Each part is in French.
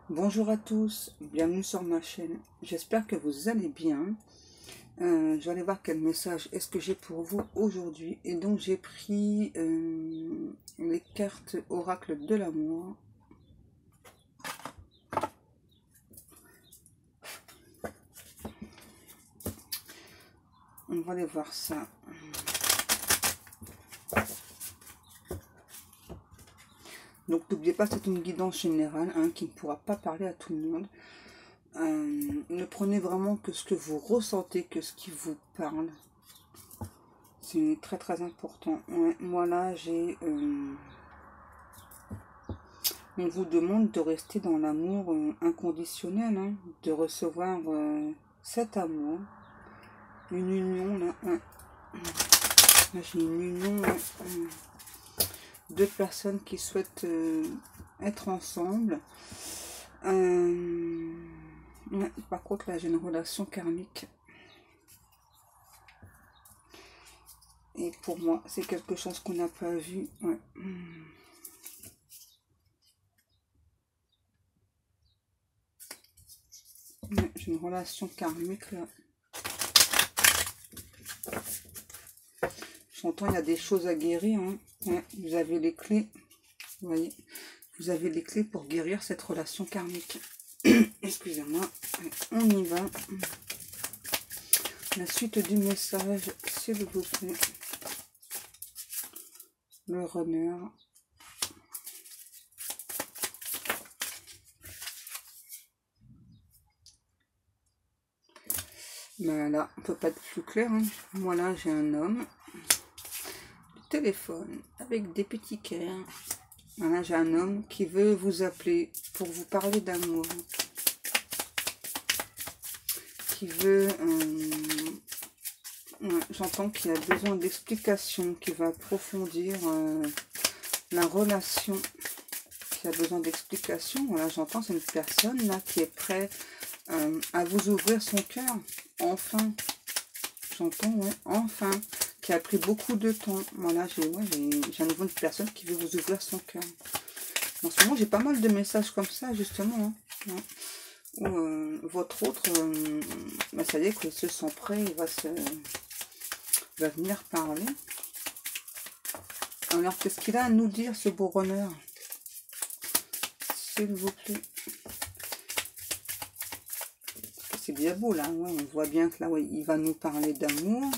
Bonjour à tous, bienvenue sur ma chaîne. J'espère que vous allez bien. Je vais aller voir quel message est-ce que j'ai pour vous aujourd'hui. Et donc j'ai pris les cartes oracle de l'amour. On va aller voir ça. Donc n'oubliez pas, c'est une guidance générale qui ne pourra pas parler à tout le monde. Ne prenez vraiment que ce que vous ressentez, que ce qui vous parle. C'est très très important. Ouais, moi là, on vous demande de rester dans l'amour inconditionnel, de recevoir cet amour. Une union, là, là j'ai une union, deux personnes qui souhaitent être ensemble. Ouais, par contre, là, j'ai une relation karmique. Et pour moi, c'est quelque chose qu'on n'a pas vu. Ouais. Ouais, j'ai une relation karmique, là. J'entends, il y a des choses à guérir. Ouais, vous avez les clés. Vous voyez, vous avez les clés pour guérir cette relation karmique. Excusez-moi. On y va. La suite du message, s'il vous plaît. Le runner. Ben là, on peut pas être plus clair. Moi là, j'ai un homme. Téléphone avec des petits cœurs. Voilà, j'ai un homme qui veut vous appeler pour vous parler d'amour. Qui veut... j'entends qu'il a besoin d'explications, qu'il va approfondir la relation, qui a besoin d'explications. Voilà, j'entends, c'est une personne là qui est prête à vous ouvrir son cœur. Enfin, j'entends, ouais, enfin, qui a pris beaucoup de temps. Voilà, j'ai à nouveau une personne qui veut vous ouvrir son cœur. En ce moment, j'ai pas mal de messages comme ça, justement. Où votre autre, ça y est, qu'il se sent prêt, il va venir parler. Alors, qu'est-ce qu'il a à nous dire, ce beau runner? S'il vous plaît. C'est bien beau, là. Ouais, on voit bien que là, ouais, il va nous parler d'amour.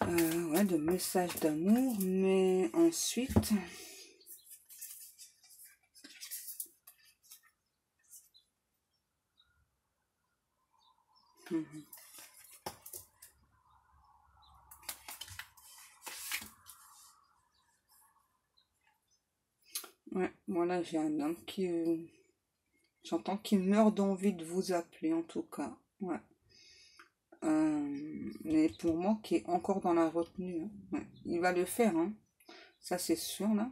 Ouais, de messages d'amour. Mais ensuite... Ouais, voilà, j'ai un homme qui... j'entends qu'il meurt d'envie de vous appeler, en tout cas. Ouais. Mais pour moi, qui est encore dans la retenue. Ouais. Il va le faire, ça c'est sûr, là.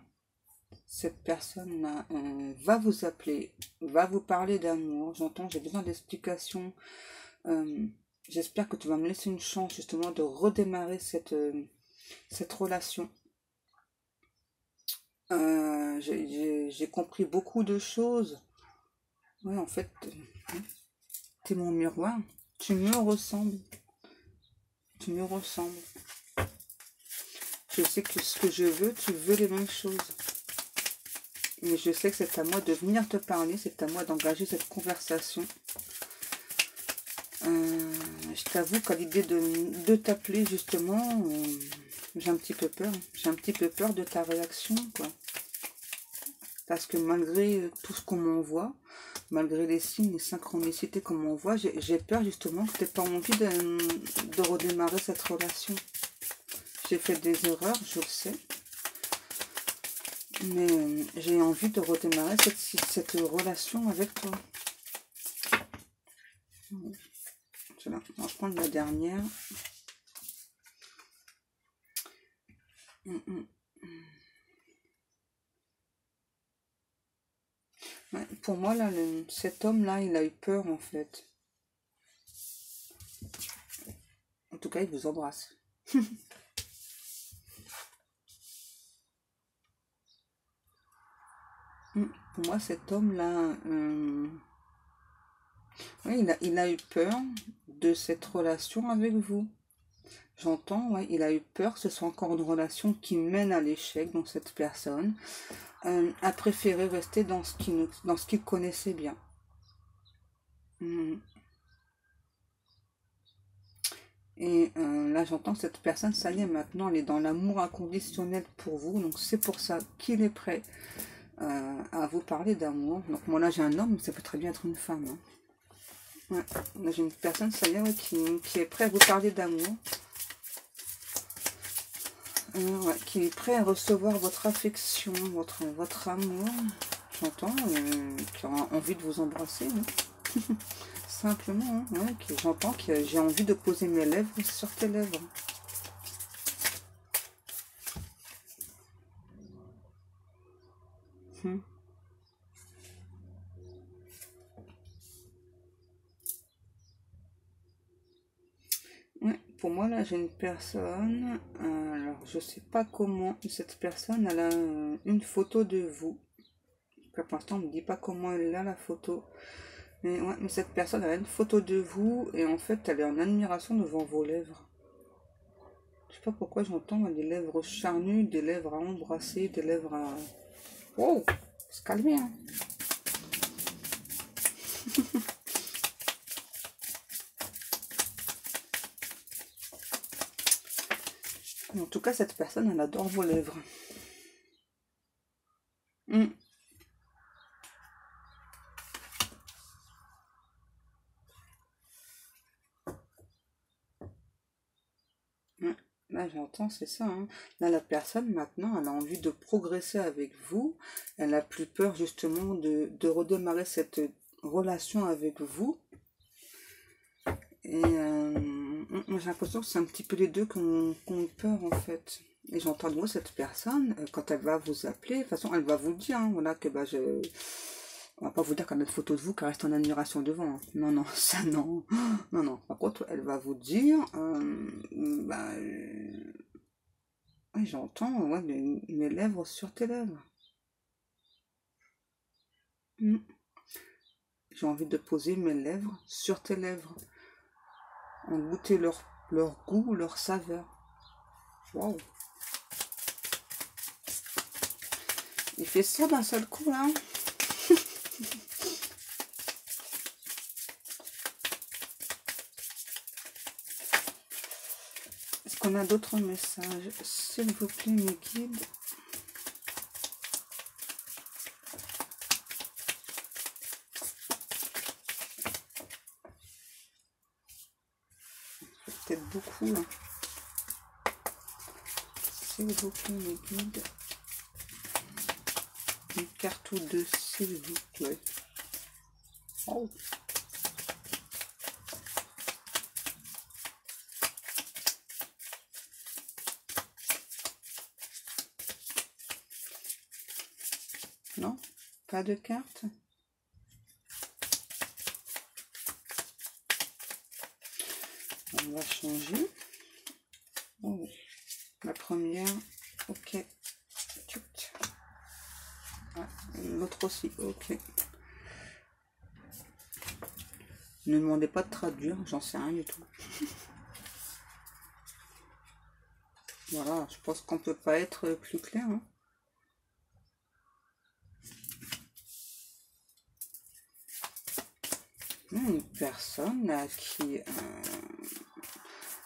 Cette personne-là va vous appeler, va vous parler d'amour. J'entends, j'ai besoin d'explications. J'espère que tu vas me laisser une chance, justement, de redémarrer cette relation. J'ai compris beaucoup de choses. Ouais, en fait, t'es mon miroir. Tu me ressembles. Tu me ressembles. Je sais que ce que je veux, tu veux les mêmes choses. Mais je sais que c'est à moi de venir te parler, c'est à moi d'engager cette conversation. Je t'avoue qu'à l'idée de t'appeler, justement, j'ai un petit peu peur. J'ai un petit peu peur de ta réaction, quoi. Parce que malgré tout ce qu'on m'envoie, malgré les signes, les synchronicités qu'on m'envoie, j'ai peur justement que tu n'aies pas envie de redémarrer cette relation. J'ai fait des erreurs, je le sais. Mais j'ai envie de redémarrer cette relation avec toi. Voilà. On va prendre la dernière. Ouais, pour moi, là, cet homme-là, il a eu peur, en fait. En tout cas, il vous embrasse. Pour moi, cet homme-là, oui, il a eu peur de cette relation avec vous. J'entends, ouais, il a eu peur que ce soit encore une relation qui mène à l'échec. Donc cette personne a préféré rester dans ce qu'il connaissait bien. Et là, j'entends que cette personne, ça y est, maintenant, elle est dans l'amour inconditionnel pour vous. Donc c'est pour ça qu'il est prêt à vous parler d'amour. Donc moi là, j'ai un homme, mais ça peut très bien être une femme. Hein. Ouais. Là, j'ai une personne, ça y est, ouais, qui est prêt à vous parler d'amour. Ouais, qui est prêt à recevoir votre affection, votre amour, j'entends, qui a envie de vous embrasser, hein. Simplement, hein, ouais, j'entends que j'ai envie de poser mes lèvres sur tes lèvres. Ouais, pour moi, là, j'ai une personne, alors je sais pas comment, cette personne, elle a une photo de vous. Pour l'instant, on ne me dit pas comment elle a la photo. Mais, ouais, mais cette personne, elle a une photo de vous et en fait, elle est en admiration devant vos lèvres. Je sais pas pourquoi j'entends des lèvres charnues, des lèvres à embrasser, des lèvres à... Wow, se calmer, hein. En tout cas, cette personne, elle adore vos lèvres. Mm. Ouais. Là, j'entends, c'est ça. Hein. Là, la personne, maintenant, elle a envie de progresser avec vous. Elle a plus peur, justement, de redémarrer cette relation avec vous. Et moi, j'ai l'impression que c'est un petit peu les deux qui ont peur, en fait. Et j'entends de moi, cette personne, quand elle va vous appeler, de toute façon, elle va vous dire, hein, voilà, que bah, on va pas vous dire qu'elle a une photo de vous qui reste en admiration devant. Hein. Non, non, ça non. Non, non. Par contre, elle va vous dire, bah, ouais, j'entends, ouais, mes lèvres sur tes lèvres. Mm. J'ai envie de poser mes lèvres sur tes lèvres. En goûter leur goût, leur saveur. Waouh. Il fait ça d'un seul coup, là. Est-ce qu'on a d'autres messages? S'il vous plaît, mes guides. Peut-être beaucoup, là. S'il vous plaît, mes guides. Une carte ou deux, s'il vous plaît. Oh. Non, pas de carte. On va changer. Oh. La première, ok. Ah, l'autre aussi, ok. Ne me demandez pas de traduire, j'en sais rien du tout. Voilà, je pense qu'on peut pas être plus clair. Hein. Une personne là, qui,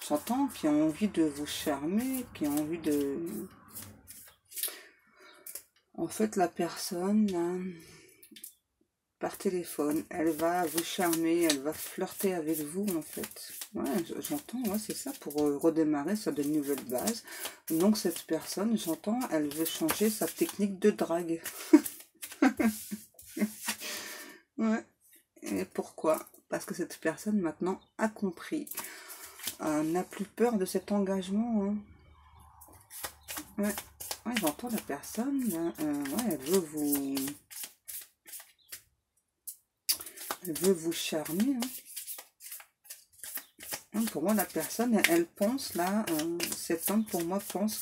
j'entends, qui a envie de vous charmer, qui a envie de... En fait, la personne, là, par téléphone, elle va vous charmer, elle va flirter avec vous, en fait. Ouais, j'entends, ouais, c'est ça, pour redémarrer sur de nouvelles bases. Donc, cette personne, j'entends, elle veut changer sa technique de drague. Ouais. Et pourquoi? Parce que cette personne, maintenant, a compris. N'a plus peur de cet engagement. Hein. Ouais. Ouais, j'entends la personne, ouais, elle veut vous charmer. Hein. Pour moi, la personne, elle pense là, cet homme pour moi pense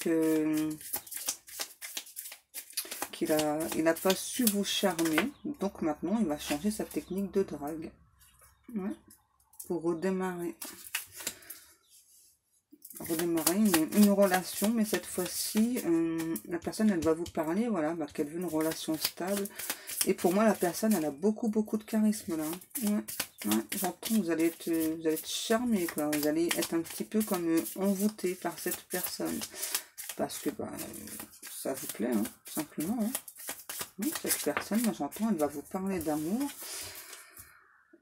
qu'il a pas su vous charmer. Donc maintenant, il va changer sa technique de drague. Ouais. Pour redémarrer. Redémarrer une relation, mais cette fois-ci, la personne, elle va vous parler, voilà, bah, qu'elle veut une relation stable. Et pour moi, la personne, elle a beaucoup de charisme, là. Ouais, j'entends, vous allez être charmé, quoi. Vous allez être un petit peu comme envoûté par cette personne. Parce que, bah, ça vous plaît, hein, tout simplement. Hein. Oui, cette personne, moi, j'entends, elle va vous parler d'amour.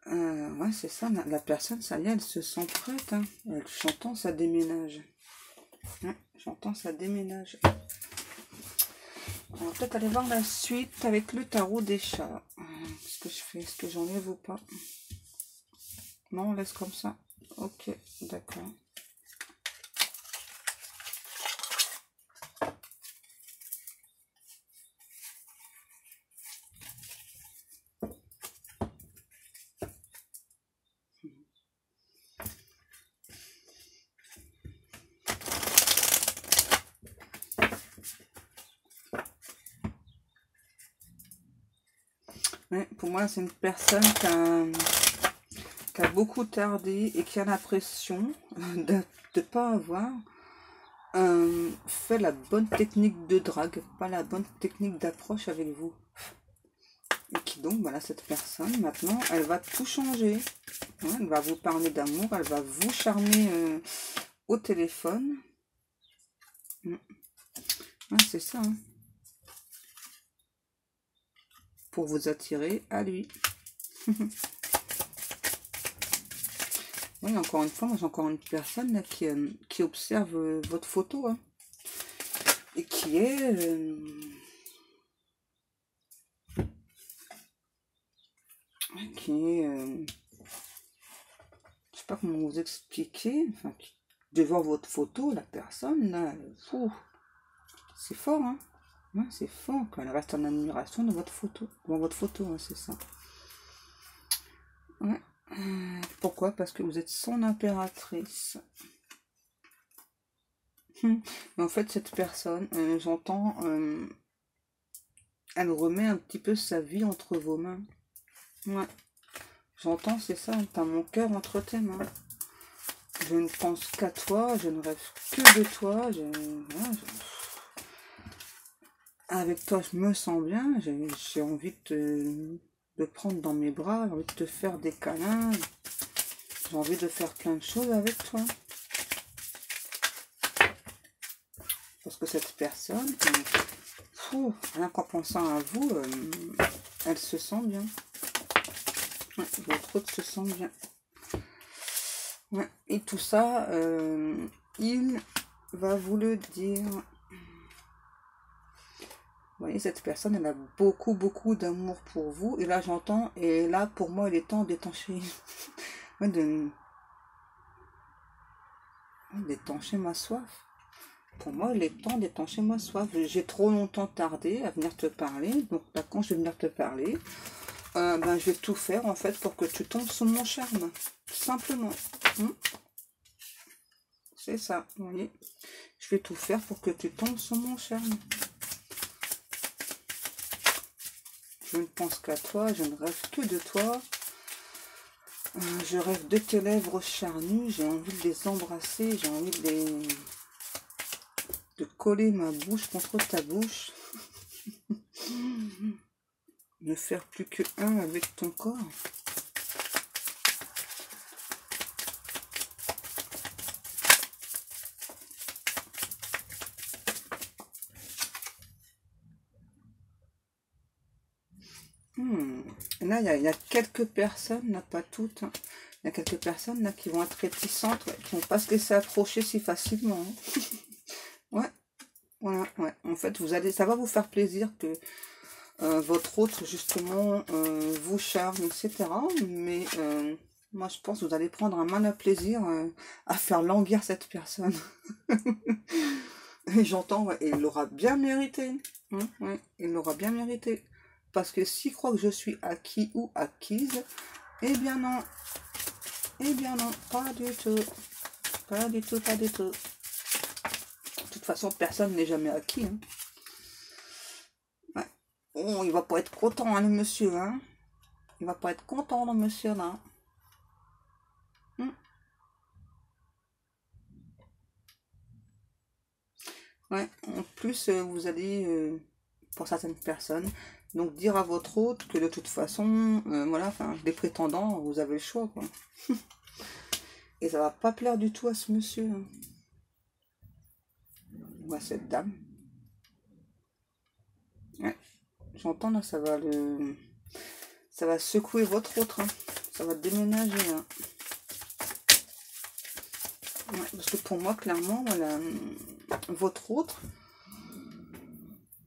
Ouais, c'est ça, la personne, ça y est, elle se sent prête. Hein. J'entends, ça déménage. Ouais, j'entends, ça déménage. On va peut-être aller voir la suite avec le tarot des chats. Qu'est-ce que je fais? Est-ce que j'enlève ou pas? Non, on laisse comme ça. Ok, d'accord. Ouais, pour moi, c'est une personne qui a beaucoup tardé et qui a l'impression de ne pas avoir fait la bonne technique de drague, pas la bonne technique d'approche avec vous. Et qui donc, voilà, cette personne, maintenant, elle va tout changer. Ouais, elle va vous parler d'amour, elle va vous charmer au téléphone. Ouais, c'est ça. Hein. Pour vous attirer à lui. Oui, encore une fois, moi j'ai encore une personne là, qui observe votre photo. Hein, et qui est... je sais pas comment vous expliquer. Enfin, devant votre photo, la personne, là, c'est fort, hein. Ouais, c'est fort, quand elle reste en admiration de votre photo. Devant votre photo, hein, c'est ça. Ouais. Pourquoi? Parce que vous êtes son impératrice. Mais en fait, cette personne, j'entends, elle remet un petit peu sa vie entre vos mains. Ouais. J'entends, c'est ça, t'as mon cœur entre tes mains. Je ne pense qu'à toi, je ne rêve que de toi. Avec toi, je me sens bien. J'ai envie de prendre dans mes bras, j'ai envie de te faire des câlins. J'ai envie de faire plein de choses avec toi. Parce que cette personne, rien qu'en pensant à vous, elle se sent bien. Ouais, votre autre se sent bien. Ouais, et tout ça, il va vous le dire. Vous voyez, cette personne, elle a beaucoup d'amour pour vous. Et là, j'entends, et là, pour moi, il est temps d'étancher. D'étancher ma soif. Pour moi, il est temps d'étancher ma soif. J'ai trop longtemps tardé à venir te parler. Donc là, quand je vais venir te parler, ben, je vais tout faire, en fait, pour que tu tombes sous mon charme. Tout simplement. C'est ça, vous voyez. Je vais tout faire pour que tu tombes sous mon charme. Je ne pense qu'à toi, je ne rêve que de toi. Je rêve de tes lèvres charnues, j'ai envie de les embrasser, j'ai envie de coller ma bouche contre ta bouche. Ne faire plus que un avec ton corps. Là, il y a quelques personnes, là, pas toutes, hein. Il y a quelques personnes là qui vont être réticentes, ouais, qui vont pas se laisser approcher si facilement. Hein. Ouais, voilà, ouais. En fait, ça va vous faire plaisir que votre autre, justement, vous charme, etc. Mais moi, je pense que vous allez prendre un malin plaisir à faire languir cette personne. Et j'entends, ouais, et il l'aura bien mérité. Hein, ouais, il l'aura bien mérité. Parce que s'il croit que je suis acquis ou acquise, eh bien non. Eh bien non, pas du tout. Pas du tout, pas du tout. De toute façon, personne n'est jamais acquis. Hein. Ouais, Oh, il va pas être content, hein, le monsieur, hein. Il va pas être content, le monsieur, là. Hmm. Ouais, en plus, vous allez, pour certaines personnes, donc dire à votre hôte que de toute façon, voilà, enfin, des prétendants, vous avez le choix, quoi. Et ça va pas plaire du tout à ce monsieur, hein, ou à cette dame. Ouais, j'entends là, ça va secouer votre autre, hein. Ça va déménager, hein. Ouais, parce que pour moi, clairement, voilà, votre autre,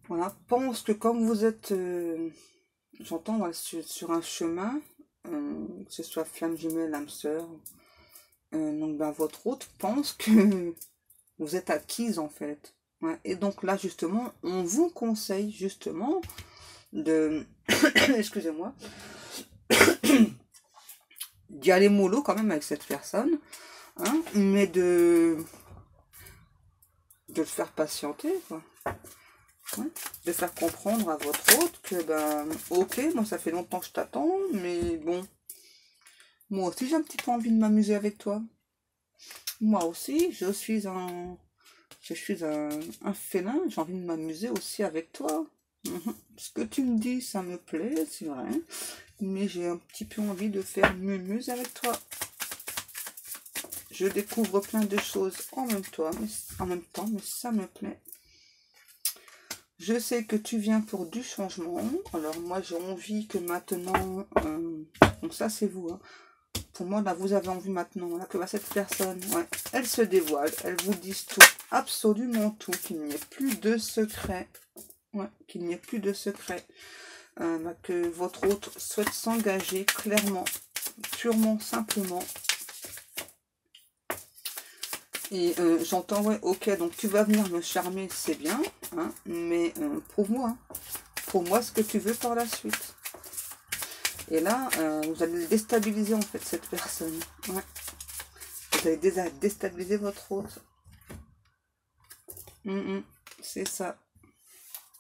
voilà, pense que comme vous êtes, j'entends, voilà, sur un chemin, que ce soit flamme jumelle, âme sœur, donc ben, votre autre pense que vous êtes acquise en fait. Ouais, et donc là, justement, on vous conseille justement de, excusez-moi, d'y aller mollo quand même avec cette personne, hein, mais de le faire patienter, quoi. Ouais. De faire comprendre à votre hôte que, ben, ok, moi ça fait longtemps que je t'attends, mais bon, moi aussi j'ai un petit peu envie de m'amuser avec toi. Moi aussi, je suis un félin, j'ai envie de m'amuser aussi avec toi. Mhm. Ce que tu me dis, ça me plaît, c'est vrai, mais j'ai un petit peu envie de faire mumuse avec toi. Je découvre plein de choses en même temps, mais ça me plaît. Je sais que tu viens pour du changement. Alors moi, j'ai envie que maintenant... donc ça, c'est vous. Hein. Pour moi, là, vous avez envie maintenant là, que cette personne, ouais, elle se dévoile. Elle vous dise tout. Absolument tout. Qu'il n'y ait plus de secret. Ouais, qu'il n'y ait plus de secret. Que votre autre souhaite s'engager clairement, purement, simplement. Et j'entends, ouais, ok, donc tu vas venir me charmer, c'est bien, hein, mais prouve-moi, hein, prouve-moi ce que tu veux par la suite. Et là, vous allez déstabiliser en fait cette personne. Ouais. Vous allez déstabiliser votre hôte. C'est ça.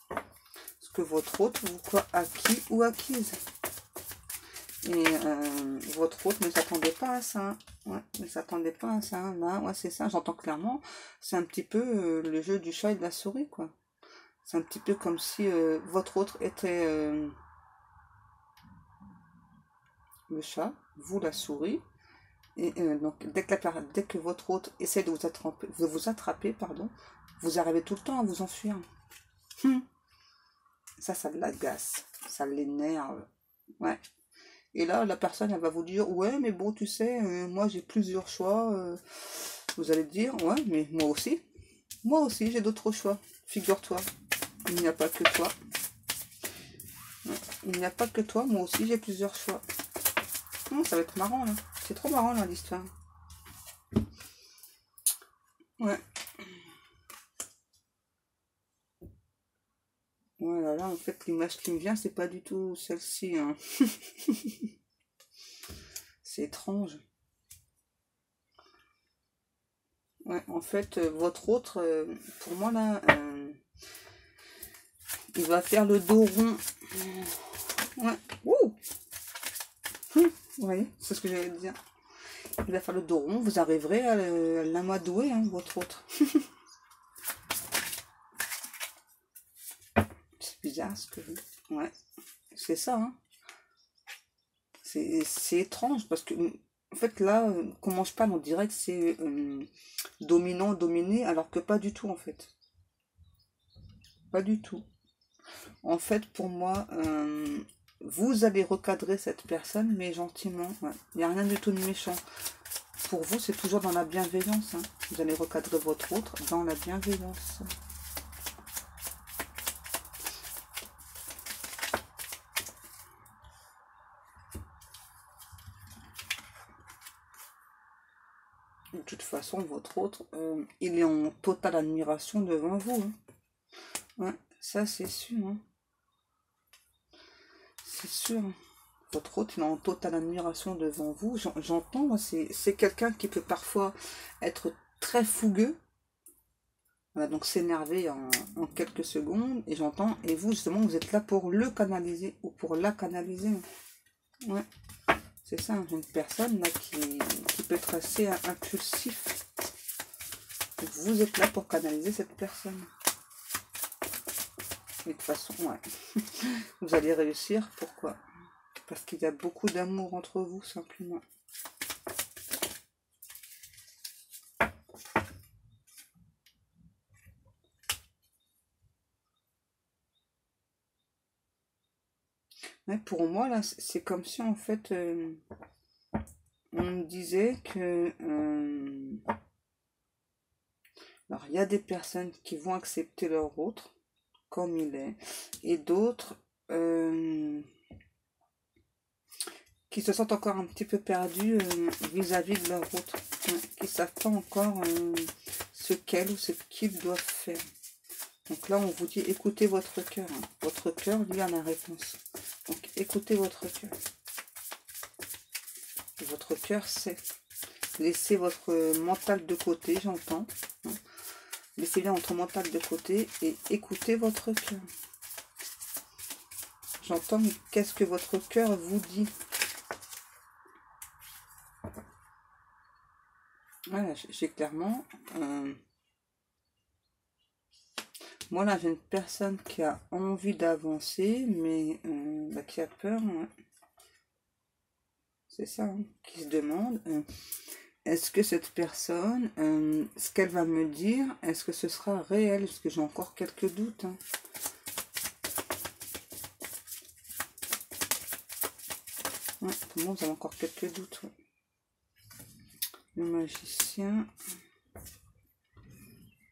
Parce que votre hôte vous croit acquis ou acquise. Et votre hôte ne s'attendait pas à ça. Ouais, ne s'attendait pas à ça. Là, ouais, c'est ça, j'entends clairement. C'est un petit peu le jeu du chat et de la souris, quoi. C'est un petit peu comme si votre autre était le chat, vous la souris. Et donc, dès que votre hôte essaie de vous attraper, pardon, vous arrivez tout le temps à vous enfuir. Ça l'agace. Ça l'énerve. Ouais. Et là, la personne, elle va vous dire, ouais, mais bon, tu sais, moi, j'ai plusieurs choix. Vous allez dire, ouais, mais moi aussi. Moi aussi, j'ai d'autres choix. Figure-toi, il n'y a pas que toi. Il n'y a pas que toi, moi aussi, j'ai plusieurs choix. Ça va être marrant, là. C'est trop marrant, là, l'histoire. Ouais. Voilà, là, en fait, l'image qui me vient, c'est pas du tout celle-ci. Hein. C'est étrange. Ouais, en fait, votre autre, pour moi, là, il va faire le dos rond. Ouais. Ouh. Vous voyez, c'est ce que j'allais dire. Il va faire le dos rond, vous arriverez à l'amadouer, hein, votre autre. C'est bizarre ce que je dis. Ouais, c'est ça, hein. C'est étrange parce que, en fait, là, comment je parle, on dirait que c'est dominant, dominé, alors que pas du tout, en fait. Pas du tout. En fait, pour moi, vous allez recadrer cette personne, mais gentiment. Ouais. Il n'y a rien du tout de méchant. Pour vous, c'est toujours dans la bienveillance. Hein. Vous allez recadrer votre autre dans la bienveillance. De toute façon, votre autre, il est en totale admiration devant vous. Hein. Ouais, ça c'est sûr. Hein. C'est sûr. Votre autre, il est en totale admiration devant vous. J'entends, c'est quelqu'un qui peut parfois être très fougueux. Voilà, donc s'énerver en quelques secondes, et j'entends, et vous justement, vous êtes là pour le canaliser, ou pour la canaliser. Ouais, c'est ça, une personne là qui peut être assez impulsif. Vous êtes là pour canaliser cette personne. Mais de toute façon, ouais, vous allez réussir. Pourquoi? Parce qu'il y a beaucoup d'amour entre vous, simplement. Ouais, pour moi, là, c'est comme si, en fait, on me disait que... alors, il y a des personnes qui vont accepter leur autre, comme il est, et d'autres qui se sentent encore un petit peu perdus vis-à-vis de leur autre, ouais, qui ne savent pas encore ce qu'elle ou ce qu'ils doivent faire. Donc là, on vous dit, écoutez votre cœur. Hein. Votre cœur, lui, a la réponse. Donc, écoutez votre cœur. Votre cœur sait. Laissez votre mental de côté, j'entends. Hein. Laissez bien votre mental de côté et écoutez votre cœur. J'entends, mais qu'est-ce que votre cœur vous dit? Voilà, j'ai clairement... moi, là, j'ai une personne qui a envie d'avancer, mais bah, qui a peur. Ouais. C'est ça, hein, qui se demande... est-ce que cette personne, ce qu'elle va me dire, est-ce que ce sera réel? Parce que j'ai encore quelques doutes. Hein. Ouais, pour moi, vous avez encore quelques doutes. Ouais. Le magicien.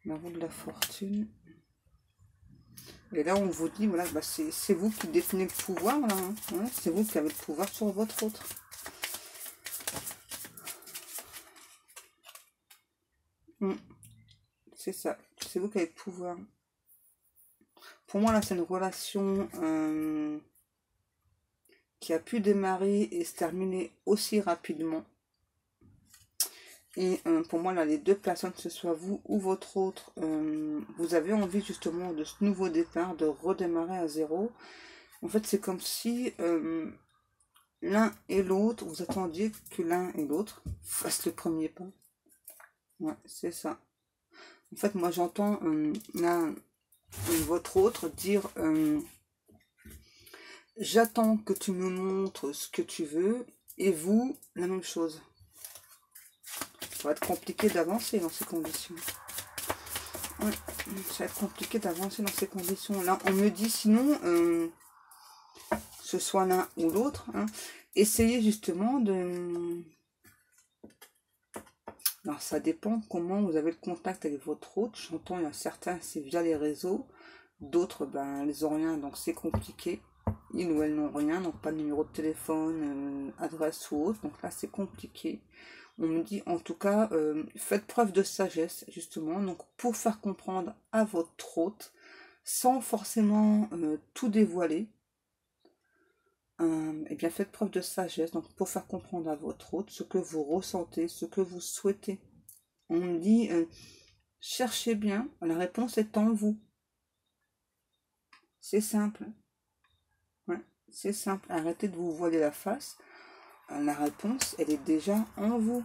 La roue de la fortune. Et là, on vous dit, voilà, bah, c'est vous qui détenez le pouvoir, là. Hein. Ouais, c'est vous qui avez le pouvoir sur votre autre. C'est ça. C'est vous qui avez le pouvoir. Pour moi, là, c'est une relation qui a pu démarrer et se terminer aussi rapidement. Et pour moi, là, les deux personnes, que ce soit vous ou votre autre, vous avez envie justement de ce nouveau départ, de redémarrer à zéro. En fait, c'est comme si l'un et l'autre, vous attendiez que l'un et l'autre fassent le premier pas. Ouais, c'est ça. En fait, moi, j'entends l'un et votre autre dire j'attends que tu me montres ce que tu veux, et vous, la même chose. Ça va être compliqué d'avancer dans ces conditions. Ouais, ça va être compliqué d'avancer dans ces conditions. Là, on me dit sinon, ce soit l'un ou l'autre, hein, essayez justement de... Alors, ça dépend comment vous avez le contact avec votre autre. J'entends, il y a certains, c'est via les réseaux. D'autres, ben, ils n'ont rien, donc c'est compliqué. Ils ou elles n'ont rien, donc pas de numéro de téléphone, adresse ou autre. Donc là, c'est compliqué. On me dit, en tout cas, faites preuve de sagesse, justement, donc pour faire comprendre à votre hôte, sans forcément tout dévoiler, et bien faites preuve de sagesse, donc pour faire comprendre à votre hôte ce que vous ressentez, ce que vous souhaitez. On me dit, cherchez bien, la réponse est en vous. C'est simple. Ouais, c'est simple, arrêtez de vous voiler la face. La réponse, elle est déjà en vous.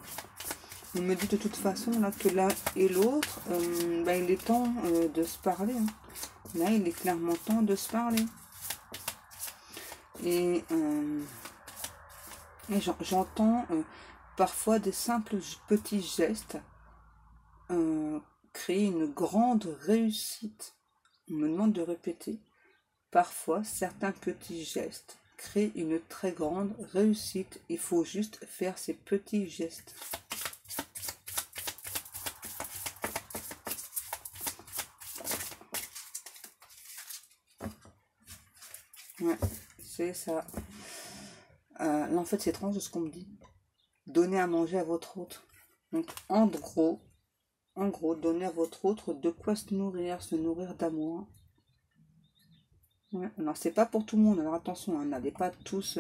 On me dit de toute façon là que l'un et l'autre, bah, il est temps de se parler. Hein. Là, il est clairement temps de se parler. Et j'entends parfois des simples petits gestes créer une grande réussite. On me demande de répéter. Parfois, certains petits gestes créent une très grande réussite. Il faut juste faire ces petits gestes. Ouais, c'est ça. Là, en fait, c'est étrange ce qu'on me dit. Donnez à manger à votre autre. Donc, en gros, donnez à votre autre de quoi se nourrir d'amour. Ouais. Alors, c'est pas pour tout le monde. Alors, attention, hein, n'allez pas tous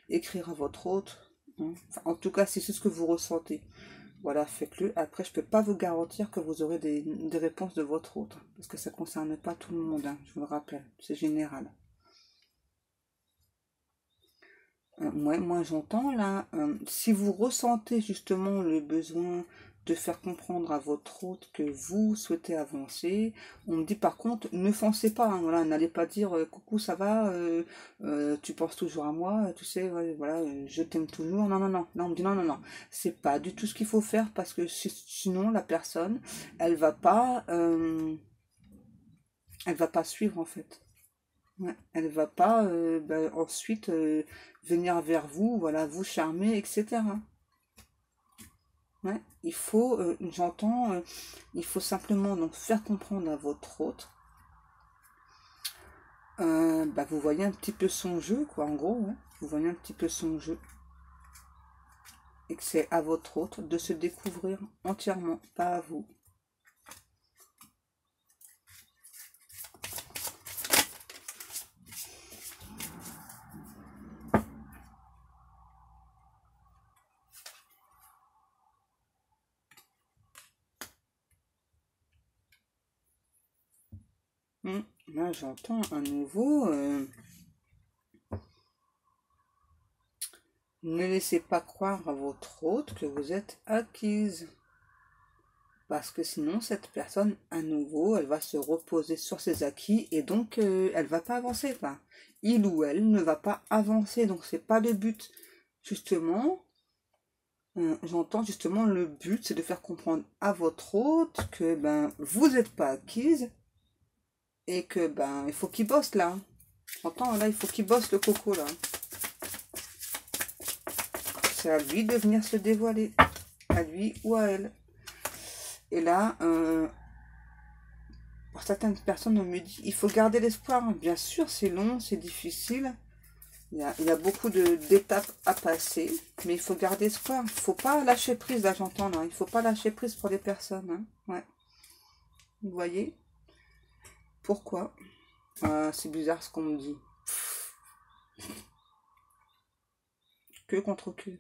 écrire à votre autre. Hein. Enfin, en tout cas, si c'est ce que vous ressentez. Voilà, faites-le. Après, je peux pas vous garantir que vous aurez des réponses de votre hôte, parce que ça concerne pas tout le monde, hein, je vous le rappelle, c'est général. Moi j'entends là, si vous ressentez justement le besoin de faire comprendre à votre hôte que vous souhaitez avancer, on me dit par contre, ne foncez pas, hein, voilà, n'allez pas dire coucou, ça va, tu penses toujours à moi, tu sais, ouais, voilà, je t'aime toujours. Non, non, non, non, on me dit non, non, non, c'est pas du tout ce qu'il faut faire parce que sinon la personne, elle va pas suivre en fait. Ouais, elle va pas ensuite venir vers vous, voilà, vous charmer, etc. Ouais, il faut, j'entends, il faut simplement donc faire comprendre à votre hôte, vous voyez un petit peu son jeu, quoi, en gros, ouais, vous voyez un petit peu son jeu, et que c'est à votre hôte de se découvrir entièrement, pas à vous. Là, j'entends à nouveau. Ne laissez pas croire à votre hôte que vous êtes acquise. Parce que sinon, cette personne, à nouveau, elle va se reposer sur ses acquis et donc elle va pas avancer. Quoi. Il ou elle ne va pas avancer. Donc, c'est pas le but. Justement, j'entends justement le but, c'est de faire comprendre à votre hôte que vous n'êtes pas acquise et que il faut qu'il bosse là. J'entends là, il faut qu'il bosse le coco là. C'est à lui de venir se dévoiler, à lui ou à elle. Et là, pour certaines personnes, on me dit, il faut garder l'espoir. Bien sûr, c'est long, c'est difficile. Il y a beaucoup d'étapes à passer, mais il faut garder espoir. Il ne faut pas lâcher prise, là j'entends, là. Il ne faut pas lâcher prise pour les personnes. Hein. Ouais. Vous voyez? Pourquoi? C'est bizarre ce qu'on me dit. Que contre que.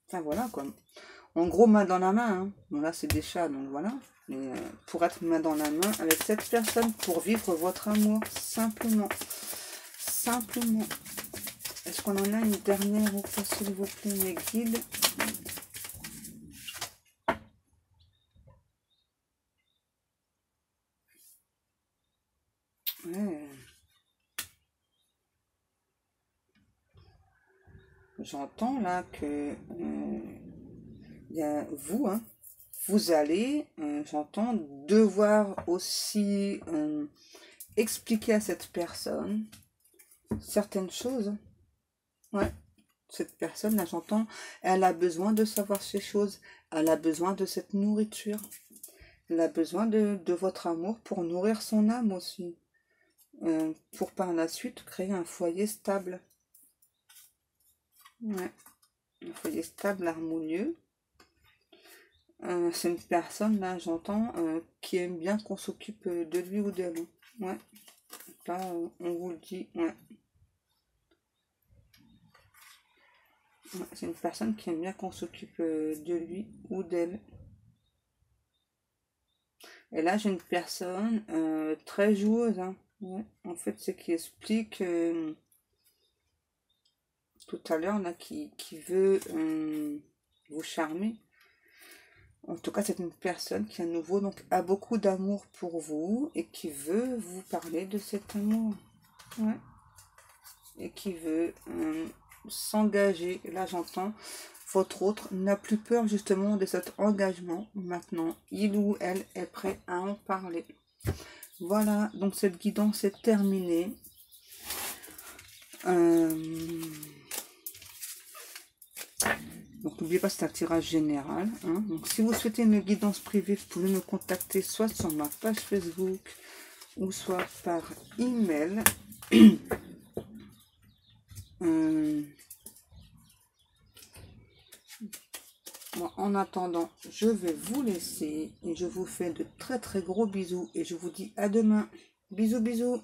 Enfin voilà quoi. En gros, main dans la main. Hein. Bon, là, c'est des chats, donc voilà. Mais pour être main dans la main avec cette personne, pour vivre votre amour, simplement. Simplement. Est-ce qu'on en a une dernière ou pas, s'il vous plaît, mes guides? Ouais. J'entends là que y a vous, hein, vous allez, j'entends, devoir aussi expliquer à cette personne certaines choses. Ouais, cette personne, là, j'entends, elle a besoin de savoir ces choses. Elle a besoin de cette nourriture. Elle a besoin de votre amour pour nourrir son âme aussi. Pour par la suite créer un foyer stable. Ouais, un foyer stable, harmonieux. C'est une personne, là, j'entends, qui aime bien qu'on s'occupe de lui ou d'elle. Ouais, là, on vous le dit, ouais. Ouais, c'est une personne qui aime bien qu'on s'occupe de lui ou d'elle. Et là, j'ai une personne très joueuse. Hein. Ouais. En fait, c'est qui explique tout à l'heure, là, qui veut vous charmer. En tout cas, c'est une personne qui, à nouveau, donc, a beaucoup d'amour pour vous et qui veut vous parler de cet amour. Ouais. Et qui veut s'engager. Là, j'entends, votre autre n'a plus peur, justement, de cet engagement. Maintenant, il ou elle est prêt à en parler. Voilà, donc cette guidance est terminée. Donc n'oubliez pas, c'est un tirage général. Hein. Donc si vous souhaitez une guidance privée, vous pouvez me contacter soit sur ma page Facebook ou soit par email. Bon, en attendant, je vais vous laisser et je vous fais de très très gros bisous et je vous dis à demain. Bisous bisous.